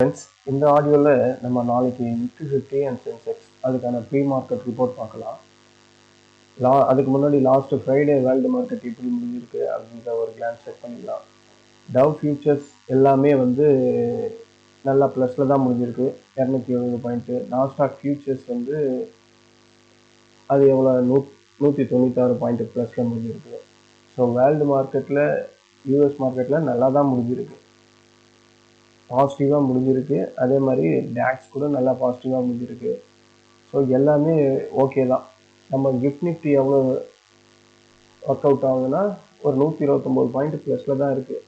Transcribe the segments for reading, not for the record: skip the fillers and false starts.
Friends, இந்த ஆடியோவில் நம்ம நாளைக்கு நிஃப்டி 50 அண்ட் சென்செக்ஸ் அதுக்கான ப்ரீ மார்க்கெட் ரிப்போர்ட் பார்க்கலாம். அதுக்கு முன்னாடி லாஸ்ட் ஃப்ரைடே வேர்ல்டு மார்க்கெட் எப்படி முடிஞ்சிருக்கு அப்படின்ற ஒரு கிளான்ஸ் செக் பண்ணிக்கலாம். டவ் ஃபியூச்சர்ஸ் எல்லாமே நல்லா ப்ளஸில் தான் முடிஞ்சிருக்கு, 270 பாயிண்ட்டு. நாஸ்டாக் ஃபியூச்சர்ஸ் அது எவ்வளோ 196 பாயிண்ட்டு ப்ளஸில் முடிஞ்சிருக்கு. ஸோ வேர்ல்டு மார்க்கெட்டில், யூஎஸ் மார்க்கெட்டில் நல்லா தான் முடிஞ்சிருக்கு, பாசிட்டிவாக முடிஞ்சிருக்கு. அதே மாதிரி டேக்ஸ் கூட நல்லா பாசிட்டிவாக முடிஞ்சிருக்கு. ஸோ எல்லாமே ஓகே தான். நம்ம கிஃப்ட் நிஃப்டி எவ்வளோ ஒர்க் அவுட் ஆகுதுன்னா ஒரு 129 பாயிண்ட் ப்ளஸில் தான் இருக்குது.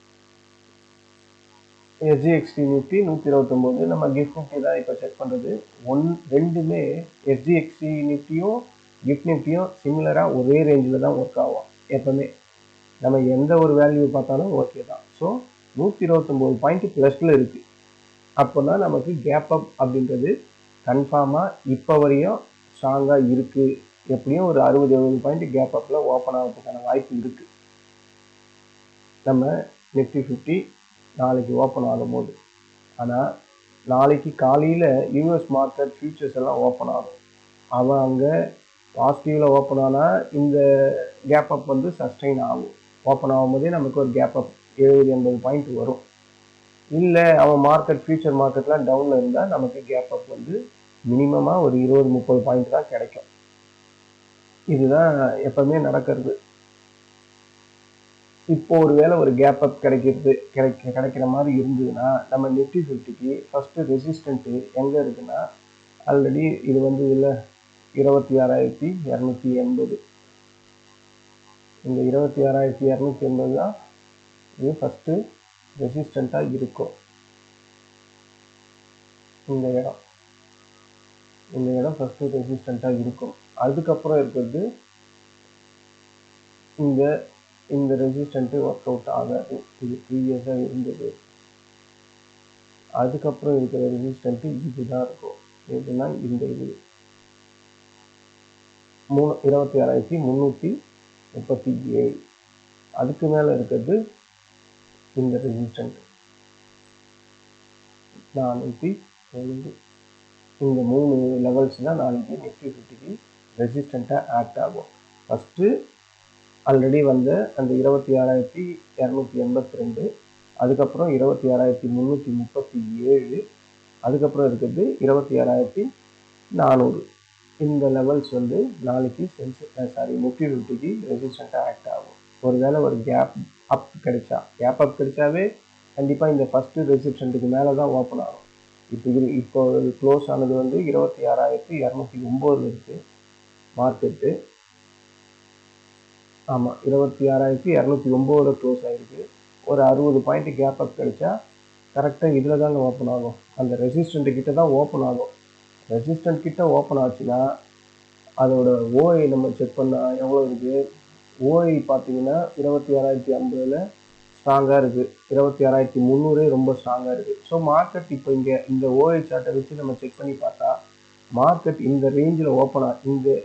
எஸ்ஜிஎக்ஸ்டி நிஃப்டி 129, நம்ம கிஃப்ட் நிஃப்டி தான் இப்போ செக் பண்ணுறது. ரெண்டுமே எஸ்ஜிஎக்ஸ்டி நிஃப்டியும் கிஃப்ட் நிஃப்டியும் சிமிலராக ஒரே ரேஞ்சில் தான் ஒர்க் ஆகும் எப்போவுமே. நம்ம எந்த ஒரு வேல்யூ பார்த்தாலும் ஓகே தான். ஸோ 129 பாயிண்ட் ப்ளஸில் இருக்குது. அப்போ தான் நமக்கு கேப் அப் அப்படின்றது கன்ஃபார்மாக இப்போ வரையும் ஸ்ட்ராங்காக இருக்குது. எப்படியும் ஒரு 60-70 பாயிண்ட் கேப் அப்பில் ஓப்பன் ஆகிறதுக்கான வாய்ப்பு இருக்குது. நம்ம நிஃப்டி 50 நாளைக்கு ஓப்பன் ஆகும்போது, ஆனால் நாளைக்கு காலையில் யூஎஸ் மார்க்கெட் ஃபியூச்சர்ஸ் எல்லாம் ஓப்பன் ஆகும். அவன் அங்கே பாசிட்டிவில் ஓப்பன் ஆனால் இந்த கேப் அப் சஸ்டெயின் ஆகும். ஓப்பன் ஆகும்போதே நமக்கு ஒரு கேப் அப் 70-80 பாயிண்ட் வரும். இல்லை அவன் மார்க்கெட் ஃபியூச்சர் மார்க்கெட்லாம் டவுனில் இருந்தால் நமக்கு கேப் அப் மினிமமாக ஒரு 20-30 பாயிண்ட் தான் கிடைக்கும். இதுதான் எப்பவுமே நடக்கிறது. இப்போ ஒரு வேளை ஒரு கேப் அப் கிடைக்கிற மாதிரி இருந்ததுன்னா நம்ம நிஃப்டி 50க்கு ஃபஸ்ட்டு ரெசிஸ்டன்ட்டு எங்கே இருக்குன்னா, ஆல்ரெடி இது இல்லை 26,280. இந்த 26,280 தான் இது ஃபஸ்ட்டு ரெசிஸ்டண்ட்டாக இருக்கும். இந்த இடம் ஃபஸ்ட்டு ரெசிஸ்டண்ட்டாக இருக்கும். அதுக்கப்புறம் இருக்கிறது இந்த ரெசிஸ்டண்ட்டு ஒர்க் அவுட் ஆகாது. இது ப்ரீவியஸாக இருந்தது. அதுக்கப்புறம் இருக்கிற ரெசிஸ்டண்ட்டு இதுதான் இருக்கும். எதுனா இந்த இது 26,337. அதுக்கு மேலே இருக்கிறது இந்த ரெசிஸ்டண்ட் 470. இந்த 3 லெவல்ஸ் தான் நாளைக்கு நிஃப்டி 50க்கு ரெசிஸ்டண்ட்டாக ஆக்ட் ஆகும். ஃபஸ்ட்டு ஆல்ரெடி அந்த 26,282, அதுக்கப்புறம் 26,337, அதுக்கப்புறம் இருக்கிறது 26,400. இந்த லெவல்ஸ் நாளைக்கு நிஃப்டி 50க்கு ரெசிஸ்டண்ட்டாக ஆக்ட் ஆகும். ஒருவேளை ஒரு கேப் அப் கிடைச்சாவே கண்டிப்பாக இந்த ஃபஸ்ட்டு ரெசிஸ்டண்ட்டுக்கு மேலே தான் ஓப்பன் ஆகும். இப்போ க்ளோஸ் ஆனது 26,209 இருக்குது மார்க்கெட்டு. ஆமாம், 26,209 க்ளோஸ் ஆகிருக்கு. ஒரு 60 பாயிண்ட் கேப் அப் கிடைச்சா கரெக்டாக இதில் தாங்க ஓப்பன் ஆகும். அந்த ரெசிஸ்டண்ட்டு கிட்ட தான் ஓப்பன் ஆகும். ரெசிஸ்டன்ட் கிட்ட ஓப்பன் ஆச்சுன்னா அதோட ஓஐ நம்ம செக் பண்ணால் எவ்வளோ இருக்குது. ஓஐ பார்த்தீங்கன்னா 26,050 ஸ்ட்ராங்காக இருக்குது. 26,300 ரொம்ப ஸ்ட்ராங்காக இருக்குது. ஸோ மார்க்கெட் இப்போ இந்த ஓஐ சார்ட்டை வச்சு நம்ம செக் பண்ணி பார்த்தா மார்க்கெட் இந்த ரேஞ்சில் ஓப்பன்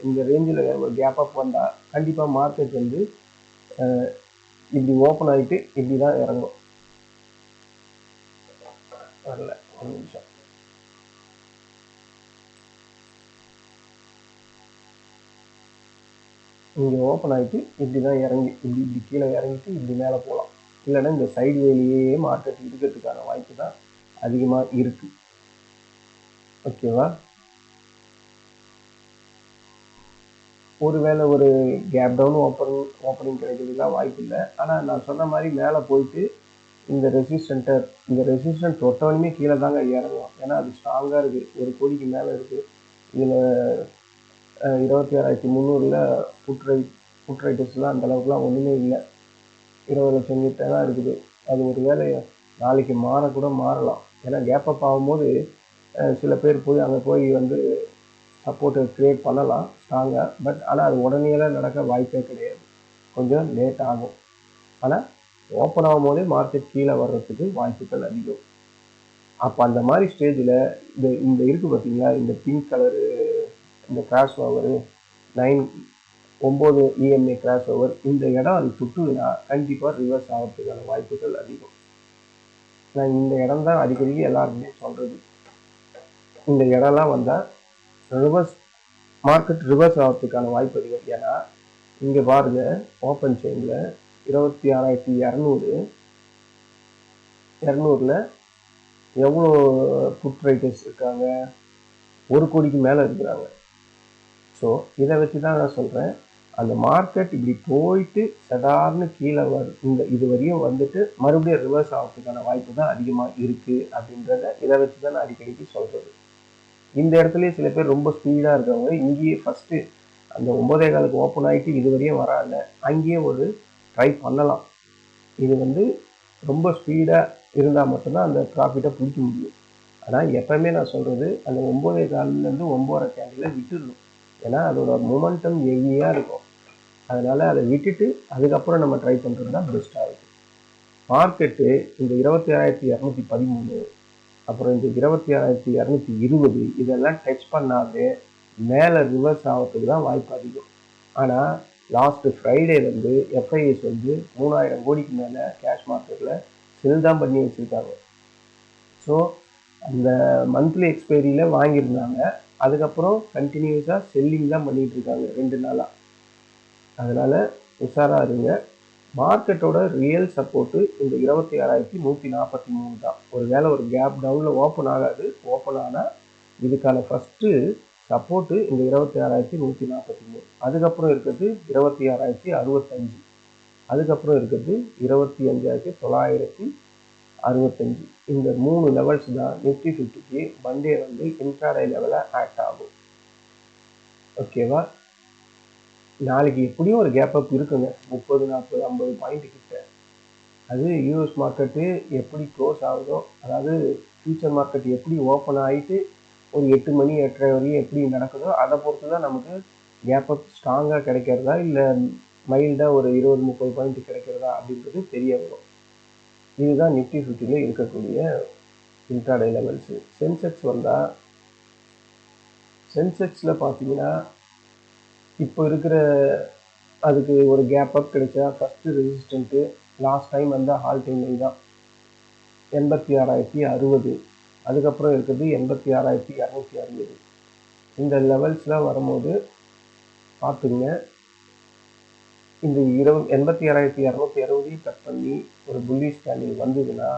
இந்த ரேஞ்சில் ஒரு கேப் அப் வந்தால் கண்டிப்பாக மார்க்கெட் இப்படி ஓப்பன் ஆகிட்டு இப்படி தான் இறங்கும். வரல, ஒரு நிமிஷம். இங்கே ஓப்பன் ஆகிட்டு இப்படி தான் இறங்கி இப்படி கீழே இறங்கிட்டு இப்படி மேலே போகலாம். இல்லைன்னா இந்த சைடு வேலையே மார்க்கெட் இருக்கிறதுக்கான வாய்ப்பு தான் அதிகமாக இருக்குது. ஓகேவா? ஒருவேளை ஒரு கேப் டவுன் ஓப்பனிங் கிடைக்கிறதுலாம் வாய்ப்பு இல்லை. ஆனால் நான் சொன்ன மாதிரி மேலே போயிட்டு இந்த ரெசிஸ்டன்ட் தொட்டவனுமே கீழே தாங்க இறங்கும். ஏன்னா அது ஸ்ட்ராங்காக இருக்குது, 1 கோடிக்கு மேலே இருக்குது. இதில் 26,300 புட் ரைட்டர்ஸ்லாம் அந்த அளவுக்குலாம் ஒன்றுமே இல்லை. 20 லட்சம் கிட்ட தான் இருக்குது. அது ஒரு வேளை நாளைக்கு மாறலாம். ஏன்னா கேப் அப் ஆகும்போது சில பேர் அங்கே போய் சப்போர்ட்டை க்ரியேட் பண்ணலாம் ஸ்ட்ராங்காக. பட் ஆனால் அது உடனேலாம் நடக்க வாய்ப்பே கிடையாது, கொஞ்சம் லேட் ஆகும். ஆனால் ஓப்பன் ஆகும் போதே மார்க்கெட் கீழே வர்றதுக்கு வாய்ப்புகள் அதிகம். அப்போ அந்த மாதிரி ஸ்டேஜில் இந்த இருக்குது பார்த்தீங்களா, இந்த பிங்க் கலரு இந்த cross over 9 EMA cross over, இந்த இடம் அது சுட்டுதுன்னா கண்டிப்பாக ரிவர்ஸ் ஆகிறதுக்கான வாய்ப்புகள் அதிகம். நான் இந்த இடம் தான் அடிக்கடி எல்லாருக்குமே சொல்கிறது. இந்த இடம்லாம் வந்தால் ரிவர்ஸ் மார்க்கெட் ரிவர்ஸ் ஆகிறதுக்கான வாய்ப்பு அதிகம். ஏன்னா இங்கே பாருங்க, ஓப்பன் செயினில் 26,200 எவ்வளோ புட் ரைட்டர்ஸ் இருக்காங்க? 1 கோடிக்கு மேலே இருக்கிறாங்க. ஸோ இதை வச்சு தான் நான் சொல்கிறேன், அந்த மார்க்கெட் இப்படி போயிட்டு சடார்னு கீழே இது வரையும் வந்துட்டு மறுபடியும் ரிவர்ஸ் ஆகிறதுக்கான வாய்ப்பு தான் அதிகமாக இருக்குது அப்படின்றத இதை வச்சு தான் நான் அடிக்கடிக்கு சொல்கிறது. இந்த இடத்துலயே சில பேர் ரொம்ப ஸ்பீடாக இருக்கவங்க இங்கேயே ஃபஸ்ட்டு அந்த 9.15 ஓப்பன் ஆகிட்டு இது வரையும் வராங்க, அங்கேயே ஒரு ட்ரை பண்ணலாம். இது ரொம்ப ஸ்பீடாக இருந்தால் மட்டும்தான் அந்த ப்ராஃபிட்டை பிடிக்க முடியும். ஆனால் எப்போவுமே நான் சொல்கிறது, அந்த 9.15 9.5 கேண்டில் விட்டுடணும். ஏன்னா அதோட மொமெண்டம் ஹெவியாக இருக்கும். அதனால் அதை விட்டுட்டு அதுக்கப்புறம் நம்ம ட்ரை பண்ணுறது தான் பெஸ்ட்டாக இருக்கும். மார்க்கெட்டு இந்த 26,213 அப்புறம் இந்த 26,220 இதெல்லாம் டச் பண்ணாலே மேலே ரிவர்ஸ் ஆகிறதுக்கு தான் வாய்ப்பு அதிகம். ஆனால் லாஸ்ட்டு ஃப்ரைடே எஃப்ஐஎஸ் 3,000 கோடிக்கு மேலே கேஷ் மார்க்கெட்டில் செல் தான் பண்ணி வச்சுருக்காங்க. ஸோ அந்த மந்த்லி எக்ஸ்பைரியில் வாங்கியிருந்தாங்க, அதுக்கப்புறம் கண்டினியூஸாக செல்லிங் தான் பண்ணிகிட்டு இருக்காங்க 2 நாளாக. அதனால் உஷாராக இருங்க. மார்க்கெட்டோட ரியல் சப்போர்ட்டு இந்த 26,143 தான். ஒருவேளை ஒரு கேப் டவுனில் ஓப்பன் ஆகாது. ஓப்பன் ஆனால் இதுக்கான ஃபஸ்ட்டு சப்போர்ட்டு இந்த 26,143. அதுக்கப்புறம் இருக்கிறது 26,065. அதுக்கப்புறம் இருக்கிறது 25,965. இந்த 3 லெவல்ஸ் தான் நிஃப்டி 50க்கு மண்டே இன்ட்ராடே லெவலில் ஆக்ட் ஆகும். ஓகேவா? நாளைக்கு எப்படியும் ஒரு கேப் அப் இருக்குங்க, 30, 40, 50 பாயிண்ட் கிட்ட. அது யூஎஸ் மார்க்கெட்டு எப்படி க்ளோஸ் ஆகுதோ, அதாவது ஃபியூச்சர் மார்க்கெட் எப்படி ஓப்பன் ஆகிட்டு ஒரு 8 மணி 8:30 வரையும் எப்படி நடக்குதோ அதை பொறுத்து தான் நமக்கு கேப் அப் ஸ்ட்ராங்காக கிடைக்கிறதா இல்லை மைல்டாக ஒரு 20-30 பாயிண்ட் கிடைக்கிறதா அப்படின்றது தெரிய வரும். இதுதான் நிஃப்டி 50ல இருக்கக்கூடிய இன்ட்ராடே லெவல்ஸு. சென்செக்ஸில் பார்த்தீங்கன்னா இப்போ இருக்கிற அதுக்கு ஒரு கேப் அப் கிடைச்சா first resistant last time all time high தான் 86,060. அதுக்கப்புறம் இருக்கிறது 86,260. இந்த லெவல்ஸ்லாம் வரும்போது பார்த்துங்க, இந்த 86,260 கட் பண்ணி ஒரு புல்லிஷ் கேண்டில் வந்ததுன்னா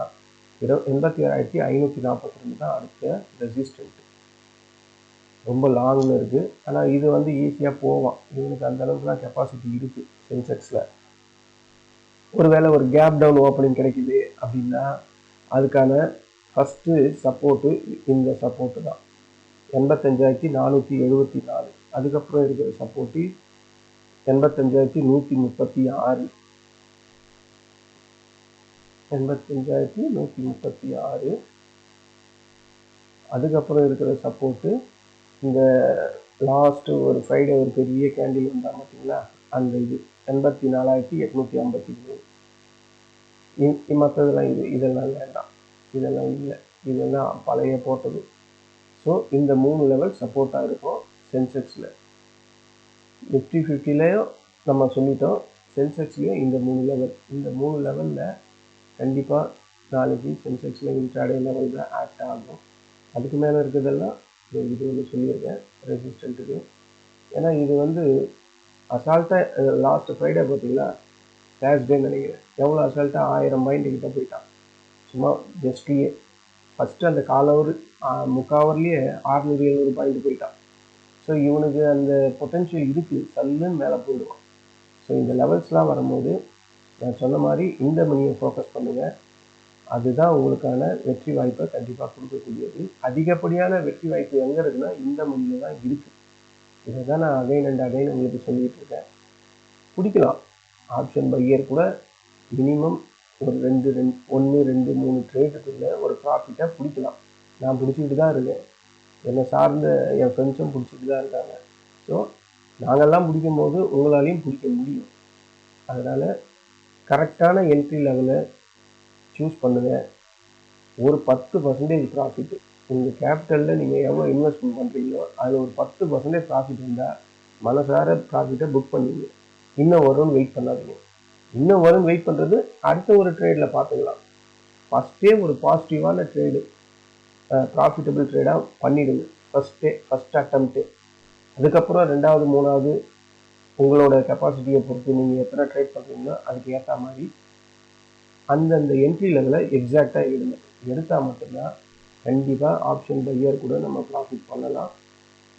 86,542 தான் அடுத்த ரெசிஸ்டன்ட். ரொம்ப லாங்கில் இருக்குது. ஆனால் இது ஈஸியாக போவான். இவனுக்கு அந்த அளவுக்குலாம் கெப்பாசிட்டி இருக்குது சென்செக்ஸில். ஒருவேளை ஒரு கேப் டவுன் ஓப்பனிங் கிடைக்குது அப்படின்னா அதுக்கான ஃபஸ்ட்டு சப்போர்ட்டு இந்த சப்போர்ட்டு தான் 85,474. அதுக்கப்புறம் இருக்கிற சப்போர்ட்டு 85,136. 85,136. அதுக்கப்புறம் இருக்கிற சப்போர்ட்டு இந்த லாஸ்ட்டு ஒரு ஃப்ரைடே ஒரு பெரிய கேண்டில் வந்தால் பார்த்தீங்களா, அந்த இது 84,853. மற்றதெல்லாம் இதெல்லாம் வேண்டாம், இதெல்லாம் இல்லை, இதெல்லாம் பழைய போட்டது. ஸோ இந்த 3 லெவல் சப்போர்ட்டாக இருக்கும் சென்செக்ஸில். நிஃப்டி 50லையும் நம்ம சொல்லிட்டோம், சென்செக்ஸ்லேயும் இந்த 3 லெவலில் கண்டிப்பாக நாளைக்கு சென்செக்ஸில் இன்ட்ராடே லெவல் தான் ஆக்ட் ஆகும். அதுக்கு மேலே இருக்கிறதெல்லாம் இது சொல்லியிருக்கேன் ரெசிஸ்டண்ட்டுக்கு. ஏன்னா இது அசால்ட்டாக லாஸ்ட் ஃப்ரைடே பார்த்தீங்களா, தேர்ஸ்டே நினைக்கிறேன், எவ்வளோ அசால்ட்டாக 1000 பாயிண்ட் கிட்ட போயிட்டான். சும்மா ஜஸ்ட்லேயே ஃபஸ்ட்டு அந்த முக்கால் ஹவர்லேயே 600-700 பாயிண்ட் போயிட்டான். ஸோ இவனுக்கு அந்த பொட்டென்ஷியல் இருக்குது, சல்லுன்னு மேலே போயிடுவான். ஸோ இந்த லெவல்ஸ்லாம் வரும்போது நான் சொன்ன மாதிரி இந்த மணியை ஃபோக்கஸ் பண்ணுங்கள். அதுதான் உங்களுக்கான வெற்றி வாய்ப்பை கண்டிப்பாக கொடுக்கக்கூடியது. அதிகப்படியான வெற்றி வாய்ப்பு எங்கே இருக்குன்னா இந்த மணியில் தான் இருக்குது. இதை தான் நான் அகைன் அண்ட் அகைன் உங்களுக்கு சொல்லிகிட்டு இருக்கேன். பிடிக்கலாம், ஆப்ஷன் பையர் கூட மினிமம் ஒரு 1, 2, 3 ட்ரேட்டுக்குள்ளே ஒரு ப்ராஃபிட்டாக பிடிக்கலாம். நான் பிடிச்சிக்கிட்டு தான் இருக்கேன், என்னை சார்ந்த என் ஃப்ரெண்ட்ஸும் பிடிச்சிட்டு தான் இருக்காங்க. ஸோ நாங்கள்லாம் பிடிக்கும் போது உங்களாலையும் பிடிக்க முடியும். அதனால் கரெக்டான என்ட்ரி லெவலை சூஸ் பண்ணுங்கள். ஒரு 10% ப்ராஃபிட்டு உங்கள் கேபிட்டலில் நீங்கள் எவ்வளோ இன்வெஸ்ட்மெண்ட் பண்ணுறீங்களோ அதில் ஒரு 10% ப்ராஃபிட் இருந்தால் மனசார ப்ராஃபிட்டை புக் பண்ணிங்க. இன்னும் வரும்னு வெயிட் பண்ணாதீங்க. இன்னும் வரும்னு வெயிட் பண்ணுறது அடுத்த ஒரு ட்ரேடில் பார்த்துக்கலாம். ஃபஸ்ட்டே ஒரு பாசிட்டிவான ட்ரேடு, ப்ராஃபிட்டபிள் ட்ரேடாக பண்ணிவிடுங்க ஃபஸ்ட் அட்டம்ப்ட்டு. அதுக்கப்புறம் 2வது 3வது உங்களோட கெப்பாசிட்டியை பொறுத்து நீங்கள் எத்தனை ட்ரேட் பண்ணுறீங்களோ அதுக்கு ஏற்ற மாதிரி அந்தந்த என்ட்ரி லெவலை எக்ஸாக்டாக எடுத்தால் மட்டும்தான் கண்டிப்பாக ஆப்ஷன் பையர் கூட நம்ம ப்ராஃபிட் பண்ணலாம்.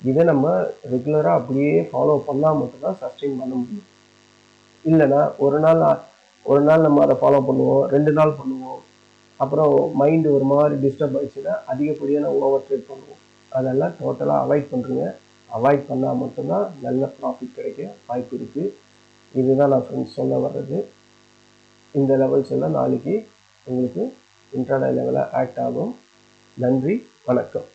இதை நம்ம ரெகுலராக அப்படியே ஃபாலோ பண்ணால் மட்டும்தான் சஸ்டெயின் பண்ண முடியும். இல்லைன்னா ஒரு நாள் நம்ம அதை ஃபாலோ பண்ணுவோம், 2 நாள் பண்ணுவோம், அப்புறம் மைண்டு ஒரு மாதிரி டிஸ்டர்ப் ஆயிடுச்சுன்னா அதிகப்படியான ஓவர் ட்ரேட் பண்ணுவோம். அதெல்லாம் டோட்டலாக அவாய்ட் பண்ணுறேங்க. அவாய்ட் பண்ணால் மட்டும்தான் நல்ல ப்ராஃபிட் கிடைக்க வாய்ப்பு இருக்குது. இதுதான் நான் ஃப்ரெண்ட்ஸ் சொல்ல வர்றது. இந்த லெவல்ஸ் எல்லாம் நாளைக்கு உங்களுக்கு இன்ட்ராடே லெவலாக ஆக்ட் ஆகும். நன்றி, வணக்கம்.